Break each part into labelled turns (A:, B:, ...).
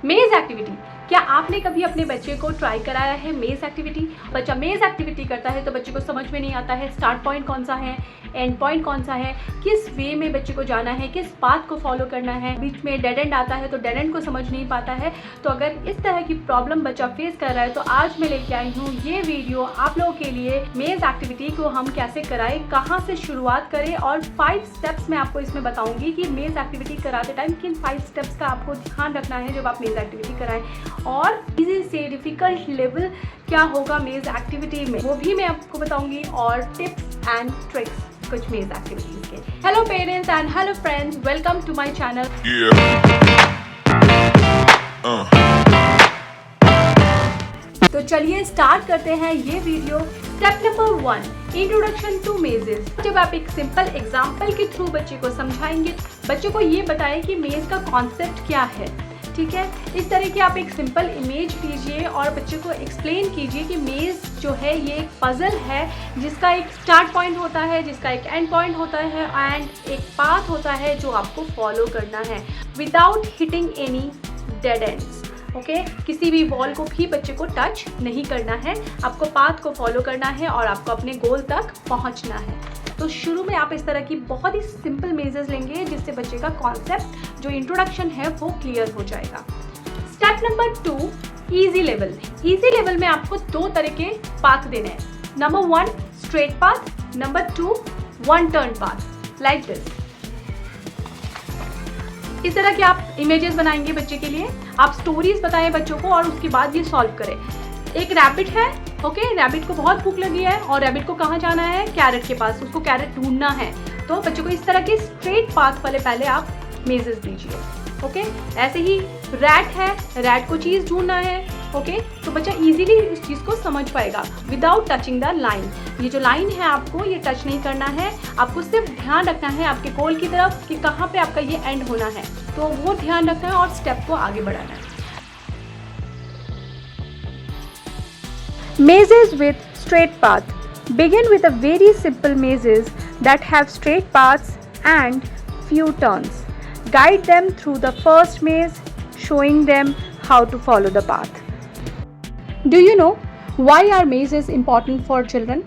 A: मेज एक्टिविटी। क्या आपने कभी अपने बच्चे को ट्राई कराया है मेज एक्टिविटी? बच्चा मेज एक्टिविटी करता है तो बच्चे को समझ में नहीं आता है स्टार्ट पॉइंट कौन सा है, एंड पॉइंट कौन सा है, किस वे में बच्चे को जाना है, किस पाथ को फॉलो करना है। बीच में डेड एंड आता है तो डेड एंड को समझ नहीं पाता है। तो अगर इस तरह की प्रॉब्लम बच्चा फेस कर रहा है तो आज मैं लेके आई हूँ ये वीडियो आप लोगों के लिए। मेज एक्टिविटी को हम कैसे कराएं, कहाँ से शुरुआत करें, और 5 स्टेप्स मैं आपको इसमें बताऊंगी कि मेज एक्टिविटी कराते टाइम किन 5 स्टेप्स का आपको ध्यान रखना है जब आप मेज एक्टिविटी कराएं, और इजी से डिफिकल्ट लेवल क्या होगा मेज एक्टिविटी में वो भी मैं आपको बताऊंगी, और टिप्स एंड ट्रिक्स कुछ मेज एक्टिविटीज के। Hello parents and hello friends, welcome to my channel. तो चलिए स्टार्ट करते हैं ये video. Step number 1, introduction to mazes. जब आप एक सिंपल एग्जांपल के थ्रू बच्चे को समझाएंगे, बच्चे को ये बताएं कि मेज का कॉन्सेप्ट क्या है, ठीक है। इस तरह की आप एक सिंपल इमेज दीजिए और बच्चे को एक्सप्लेन कीजिए कि मेज जो है ये एक पजल है जिसका एक स्टार्ट पॉइंट होता है, जिसका एक एंड पॉइंट होता है, एंड एक पाथ होता है जो आपको फॉलो करना है without hitting any dead ends. Okay, किसी भी वॉल को भी बच्चे को टच नहीं करना है, आपको पाथ को फॉलो करना है और आपको अपने गोल तक पहुंचना है। तो शुरू में आप इस तरह की बहुत ही सिंपल मेजर्स लेंगे जिससे बच्चे का कॉन्सेप्ट जो इंट्रोडक्शन है वो क्लियर हो जाएगा। Step number 2, easy level. Easy level में आपको 2 तरह के पाथ देने हैं। Number 1 straight path, number 2 1 turn path, like this. इस तरह के आप इमेजेस बनाएंगे बच्चे के लिए। आप स्टोरीज बताएं बच्चों को और उसके बाद ये सॉल्व करें। एक रैबिट है, ओके, रैबिट को बहुत भूख लगी है और रैबिट को कहाँ जाना है, कैरेट के पास, उसको कैरेट ढूंढना है। तो बच्चों को इस तरह के स्ट्रेट पाथ वाले पहले आप मेजेस दीजिए। ओके, ऐसे ही रैट है, रैट को चीज़ ढूंढना है, ओके, तो बच्चा इजीली इस चीज़ को समझ पाएगा विदाउट टचिंग द लाइन। ये जो लाइन है आपको ये टच नहीं करना है, आपको सिर्फ ध्यान रखना है आपके गोल की तरफ कि कहाँ पे आपका ये एंड होना है, तो वो ध्यान रखना है और स्टेप को आगे बढ़ाना है। Mazes with straight path. Begin with a very simple mazes that have straight paths and few turns. Guide them through the first maze, showing them how to follow the path. Do you know why are mazes important for children?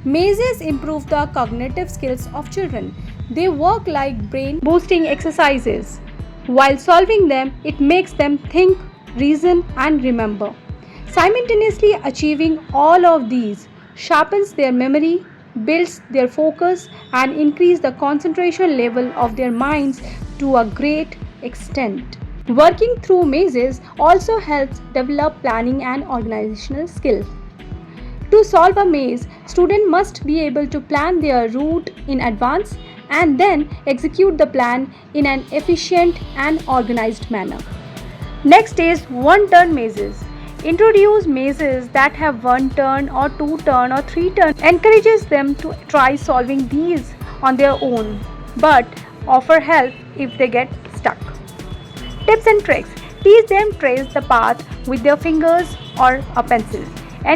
A: Mazes improve the cognitive skills of children. They work like brain boosting exercises. While solving them, it makes them think, reason, and remember. Simultaneously achieving all of these sharpens their memory, builds their focus, and increase the concentration level of their minds to a great extent. Working through mazes also helps develop planning and organizational skills. To solve a maze, student must be able to plan their route in advance and then execute the plan in an efficient and organized manner. Next is one-turn mazes. Introduce mazes that have 1 turn or 2 turn or 3 turn. Encourages them to try solving these on their own, but offer help if they get stuck. Tips and tricks. Teach them trace the path with their fingers or a pencil.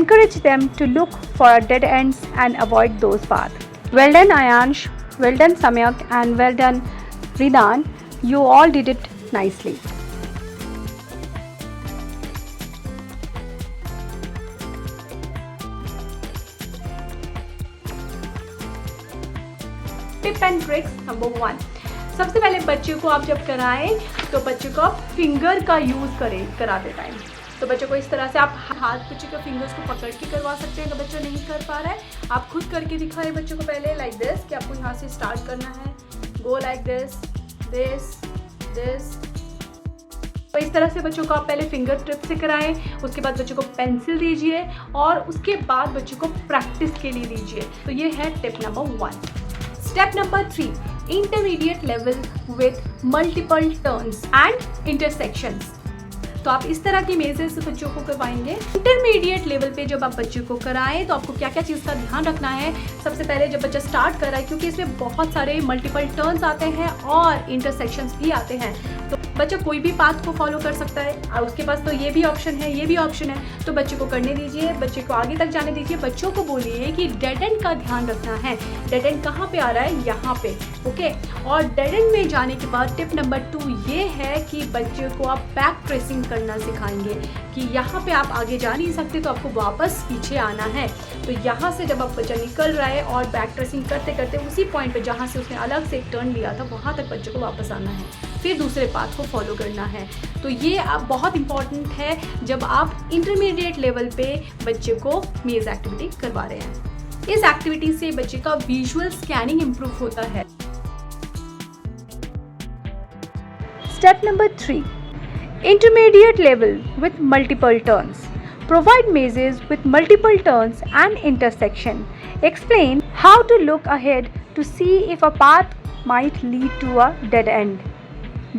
A: Encourage them to look for dead ends and avoid those paths. Well done Ayansh, well done Samyak, and well done Ridan. You all did it nicely. Tip and tricks number 1, सबसे पहले बच्चे को आप जब कराएं तो बच्चे को आप फिंगर का यूज़ करें कराते टाइम। तो बच्चे को इस तरह से आप हाथ बच्चे के फिंगर्स को पकड़ के करवा सकते हैं। अगर बच्चा नहीं कर पा रहा है आप खुद करके दिखाएं बच्चे को पहले, लाइक दिस, कि आपको यहाँ से स्टार्ट करना है, go like this this this. तो इस तरह से बच्चों को आप पहले फिंगर टिप से कराएं, उसके बाद बच्चों को पेंसिल दीजिए और उसके बाद बच्चों को प्रैक्टिस के लिए दीजिए। तो ये है tip number 1। Step number 3, intermediate level with multiple turns and intersections. तो आप इस तरह की मेजेस बच्चों को करवाएंगे। इंटरमीडिएट लेवल पे जब आप बच्चे को कराएं तो आपको क्या क्या चीज़ का ध्यान रखना है। सबसे पहले जब बच्चा स्टार्ट कर रहा है, क्योंकि इसमें बहुत सारे मल्टीपल टर्न्स आते हैं और इंटरसेक्शंस भी आते हैं, तो बच्चा कोई भी पाथ को फॉलो कर सकता है और उसके पास तो ये भी ऑप्शन है, ये भी ऑप्शन है। तो बच्चे को करने दीजिए, बच्चे को आगे तक जाने दीजिए। बच्चों को बोलिए कि डेड एंड का ध्यान रखना है। डेड एंड कहाँ पे आ रहा है, यहाँ पे, ओके। और डेड एंड में जाने के बाद टिप नंबर 2 ये है कि बच्चे को आप बैक ट्रेसिंग करना सिखाएंगे कि यहाँ पे आप आगे जा नहीं सकते तो आपको वापस पीछे आना है। तो यहाँ से जब आप बच्चा निकल रहा है और बैक ट्रेसिंग करते करते उसी पॉइंट पे जहाँ से उसने अलग से एक टर्न लिया था वहाँ तक बच्चे को वापस आना है, फिर दूसरे पाथ को फॉलो करना है। तो ये आप बहुत इंपॉर्टेंट है जब आप इंटरमीडिएट लेवल पे बच्चे को मेज़ एक्टिविटी करवा रहे हैं। इस एक्टिविटी से बच्चे का विजुअल स्कैनिंग इम्प्रूव होता है। Step number 3, intermediate level with multiple turns. Provide mazes with multiple turns and intersection. Explain how to look ahead to see if a path might lead to a dead end.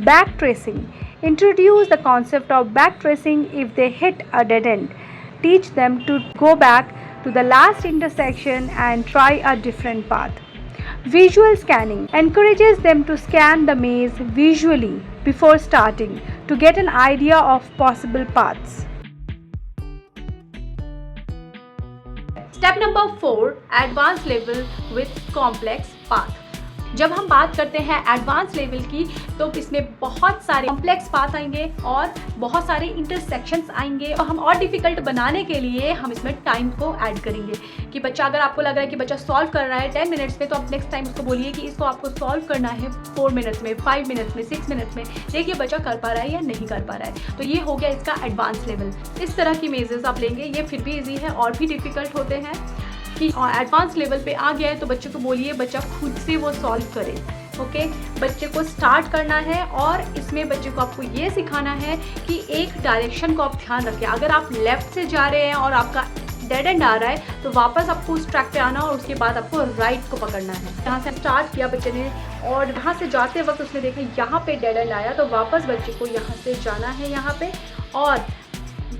A: Back tracing. Introduce the concept of back tracing if they hit a dead end. Teach them to go back to the last intersection and try a different path. Visual scanning encourages them to scan the maze visually before starting to get an idea of possible paths. Step number 4, advanced level with complex path. जब हम बात करते हैं advance level की तो इसमें बहुत सारे कॉम्प्लेक्स पाथ आएंगे और बहुत सारे इंटरसेक्शंस आएंगे और हम और डिफ़िकल्ट बनाने के लिए हम इसमें टाइम को ऐड करेंगे कि बच्चा, अगर आपको लग रहा है कि बच्चा सॉल्व कर रहा है 10 मिनट्स में, तो आप नेक्स्ट टाइम उसको बोलिए कि इसको आपको सॉल्व करना है 4 मिनट्स में, 5 मिनट्स में, 6 मिनट्स में। देखिए बच्चा कर पा रहा है या नहीं कर पा रहा है। तो ये हो गया इसका एडवांस लेवल। इस तरह की मेजेस आप लेंगे, ये फिर भी ईजी है, और भी डिफ़िकल्ट होते हैं कि एडवांस लेवल पे आ गया है तो बच्चे को बोलिए बच्चा खुद से वो सॉल्व करे। ओके, बच्चे को स्टार्ट करना है और इसमें बच्चे को आपको ये सिखाना है कि एक डायरेक्शन को आप ध्यान रखें। अगर आप लेफ़्ट से जा रहे हैं और आपका डेड एंड आ रहा है तो वापस आपको उस ट्रैक पे आना और उसके बाद आपको राइट को पकड़ना है। यहाँ से स्टार्ट किया बच्चे ने और यहाँ से जाते वक्त उसने देखा यहाँ पे डेड एंड आया तो वापस बच्चे को यहाँ से जाना है यहाँ पे, और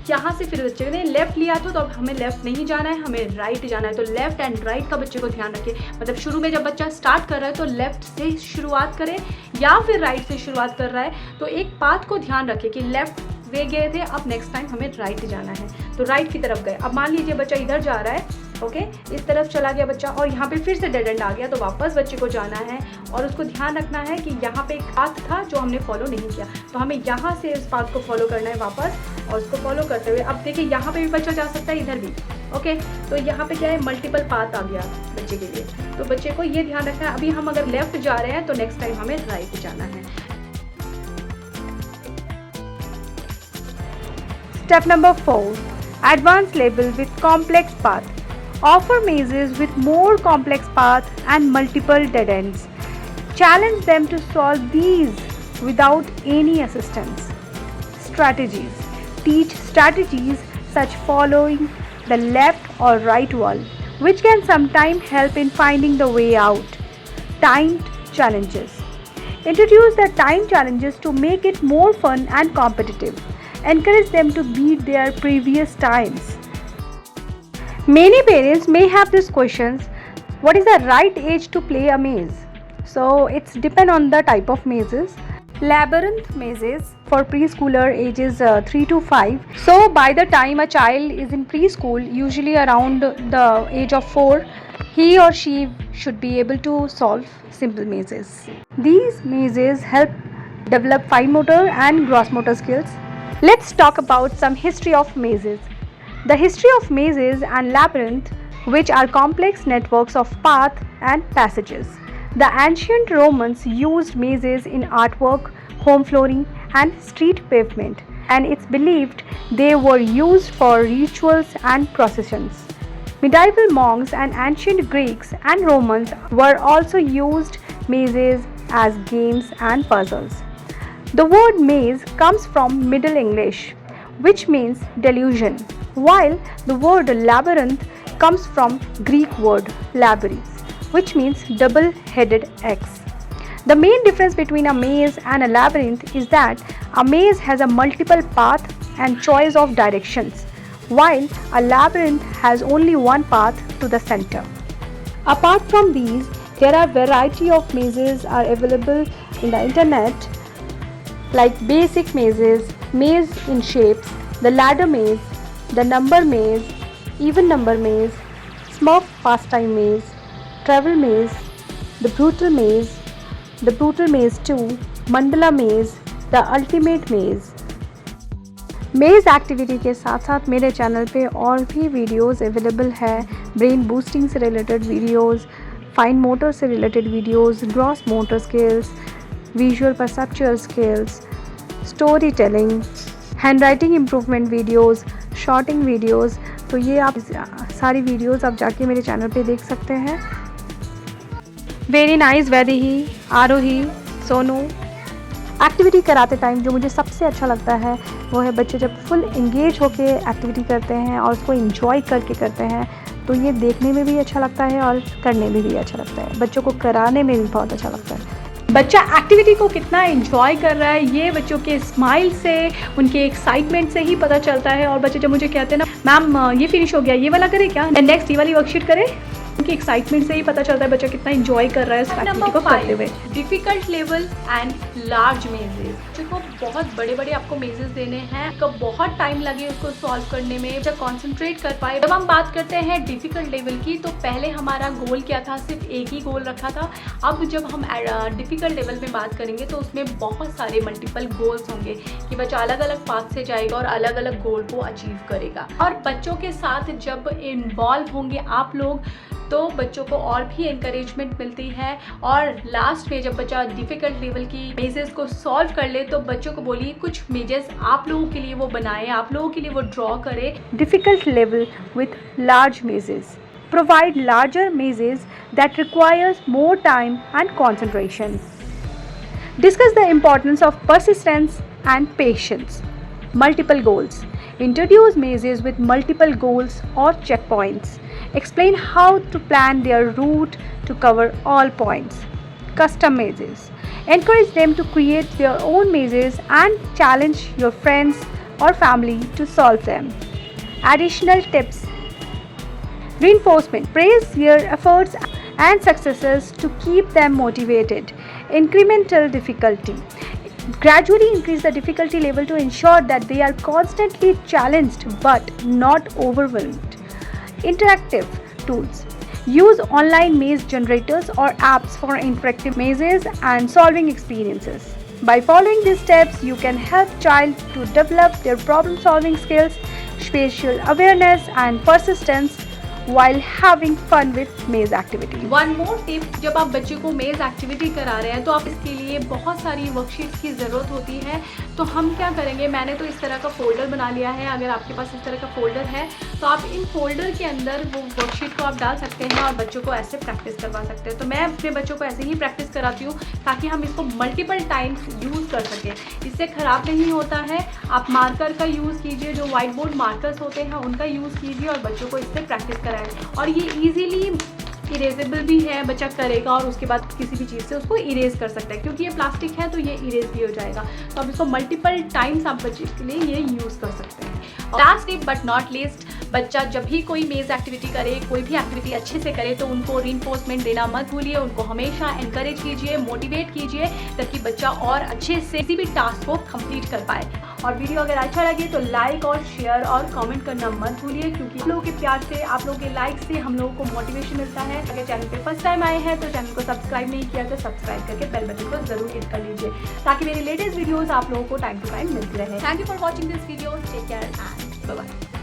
A: यहाँ से फिर बच्चे ने लेफ़्ट लिया तो अब हमें लेफ़्ट नहीं जाना है, हमें राइट जाना है। तो लेफ़्ट एंड राइट का बच्चे को ध्यान रखें। मतलब शुरू में जब बच्चा स्टार्ट कर रहा है तो लेफ़्ट से शुरुआत करें या फिर राइट से शुरुआत कर रहा है तो एक बात को ध्यान रखें कि लेफ़्ट वे गए थे, अब नेक्स्ट टाइम हमें राइट जाना है तो राइट की तरफ गए। अब मान लीजिए बच्चा इधर जा रहा है, ओके, इस तरफ चला गया बच्चा और यहाँ पे फिर से डेड एंड आ गया तो वापस बच्चे को जाना है और उसको ध्यान रखना है कि यहाँ पे एक पाथ था जो हमने फॉलो नहीं किया, तो हमें यहाँ से उस पाथ को फॉलो करना है वापस और उसको फॉलो करते हुए। अब देखिए यहाँ पे भी बच्चा जा सकता है, इधर भी, ओके। तो यहाँ पे क्या है, मल्टीपल पाथ आ गया बच्चे के लिए, तो बच्चे को ये ध्यान रखना है। अभी हम अगर लेफ्ट जा रहे हैं तो नेक्स्ट टाइम हमें राइट जाना है। Step number 4, advanced level with complex path. Offer mazes with more complex path and multiple dead ends. Challenge them to solve these without any assistance. Strategies. Teach strategies such following the left or right wall, which can sometimes help in finding the way out. Timed challenges. Introduce the time challenges to make it more fun and competitive. Encourage them to beat their previous times. Many parents may have these questions: what is the right age to play a maze? So it's depend on the type of mazes. Labyrinth mazes for preschooler ages 3 to 5. So by the time a child is in preschool, usually around the age of 4, he or she should be able to solve simple mazes. These mazes help develop fine motor and gross motor skills. Let's talk about some history of mazes. The history of mazes and labyrinth, which are complex networks of paths and passages. The ancient Romans used mazes in artwork, home flooring, and street pavement, and it's believed they were used for rituals and processions. Medieval monks and ancient Greeks and Romans were also used mazes as games and puzzles. The word maze comes from Middle English, which means delusion, while the word labyrinth comes from Greek word labyrinth, which means double-headed X. The main difference between a maze and a labyrinth is that a maze has a multiple path and choice of directions, while a labyrinth has only one path to the center. Apart from these, there are variety of mazes are available in the internet, like basic mazes, maze in shapes, the ladder maze, the number maze, even number maze, smoke pastime maze, travel maze, the brutal maze 2, mandala maze, the ultimate मेज़। मेज़ activity के साथ साथ मेरे channel पे और भी videos available है। ब्रेन बूस्टिंग से रिलेटेड वीडियोस, फाइन मोटर से related videos, gross motor skills, visual perceptual skills, story telling, hand writing improvement videos, sorting videos. तो ये आप सारी वीडियोस आप जाके मेरे चैनल पे देख सकते हैं। वेरी नाइस वैदेही, आरोही, सोनू। एक्टिविटी कराते टाइम जो मुझे सबसे अच्छा लगता है वो है बच्चे जब फुल इंगेज होके एक्टिविटी करते हैं और उसको इंजॉय करके करते हैं, तो ये देखने में भी अच्छा लगता है और करने में भी अच्छा लगता है। बच्चों को कराने में भी बहुत अच्छा लगता है। बच्चा एक्टिविटी को कितना एंजॉय कर रहा है ये बच्चों के स्माइल से, उनके एक्साइटमेंट से ही पता चलता है। और बच्चे जब मुझे कहते हैं ना मैम ये फिनिश हो गया, ये वाला करें क्या, नेक्स्ट ये वाली वर्कशीट करें, उनके एक्साइटमेंट से ही पता चलता है बच्चा कितना एंजॉय कर रहा है इस एक्टिविटी को करते हुए। Difficult level and large mazes. देखो बहुत बड़े बड़े आपको मेजेस देने हैं, आपको बहुत टाइम लगे उसको सॉल्व करने में, जब कॉन्सेंट्रेट कर पाए। जब हम बात करते हैं डिफिकल्ट लेवल की, तो पहले हमारा गोल क्या था, सिर्फ एक ही गोल रखा था। अब जब हम डिफिकल्ट लेवल में बात करेंगे तो उसमें बहुत सारे मल्टीपल गोल्स होंगे कि बच्चा अलग अलग पाथ से जाएगा और अलग अलग गोल को अचीव करेगा। और बच्चों के साथ जब इन्वॉल्व होंगे आप लोग तो बच्चों को और भी इंकरेजमेंट मिलती है। और लास्ट में जब बच्चा डिफ़िकल्ट लेवल की मेजेस को सॉल्व कर ले तो बच्चों को बोलिए कुछ मेजेस आप लोगों के लिए वो बनाए, आप लोगों के लिए वो ड्रॉ करे। Difficult level with large mazes. Provide larger mazes that requires more time and concentration. Discuss the importance of persistence and patience. Multiple goals. Introduce mazes with multiple goals or checkpoints. Explain how to plan their route to cover all points. Custom mazes. Encourage them to create their own mazes and challenge your friends or family to solve them. Additional tips. Reinforcement. Praise their efforts and successes to keep them motivated. Incremental difficulty. Gradually increase the difficulty level to ensure that they are constantly challenged but not overwhelmed. Interactive tools. Use online maze generators or apps for interactive mazes and solving experiences. By following these steps, you can help child to develop their problem solving skills, spatial awareness and persistence while having fun with maze activity. One more tip, जब आप बच्चे को मेज activity करा रहे हैं तो आप इसके लिए बहुत सारी वर्कशीट्स की ज़रूरत होती है। तो हम क्या करेंगे, मैंने तो इस तरह का फोल्डर बना लिया है। अगर आपके पास इस तरह का फोल्डर है तो आप इन फोल्डर के अंदर वो वर्कशीट को आप डाल सकते हैं और बच्चों को ऐसे प्रैक्टिस करवा सकते हैं। तो मैं अपने बच्चों को ऐसे ही प्रैक्टिस कराती हूँ ताकि हम इसको मल्टीपल टाइम्स यूज़ कर सकें। इससे ख़राब नहीं होता है। आप मार्कर का यूज़ कीजिए, जो वाइट बोर्ड मार्कर्स होते हैं उनका यूज़ कीजिए और बच्चों को इससे प्रैक्टिस कराएं। और ये ईजीली इरेजेबल भी है, बच्चा करेगा और उसके बाद किसी भी चीज़ से उसको इरेज कर सकता है, क्योंकि ये प्लास्टिक है तो ये इरेज भी हो जाएगा। तो आप इसको मल्टीपल टाइम्स आप बच्चे के लिए ये यूज़ कर सकते हैं। Last tip but not least, बच्चा जब भी कोई मेज एक्टिविटी करे, कोई भी एक्टिविटी अच्छे से करे तो उनको रीइंफोर्समेंट देना मत भूलिए। उनको हमेशा एनकरेज कीजिए, मोटिवेट कीजिए ताकि बच्चा और अच्छे से किसी भी टास्क को कंप्लीट कर पाए। और वीडियो अगर अच्छा लगे तो लाइक और शेयर और कमेंट करना मत भूलिए, क्योंकि आप लोगों के प्यार से, आप लोगों के लाइक से हम लोगों को मोटिवेशन मिलता है। अगर चैनल पे फर्स्ट टाइम आए हैं तो चैनल को सब्सक्राइब नहीं किया तो सब्सक्राइब करके बेल बटन को जरूर हिट कर लीजिए ताकि मेरी लेटेस्ट वीडियोस आप लोगों को टाइम टू टाइम मिलती रहे। Thank you for watching this video. Take care and bye bye.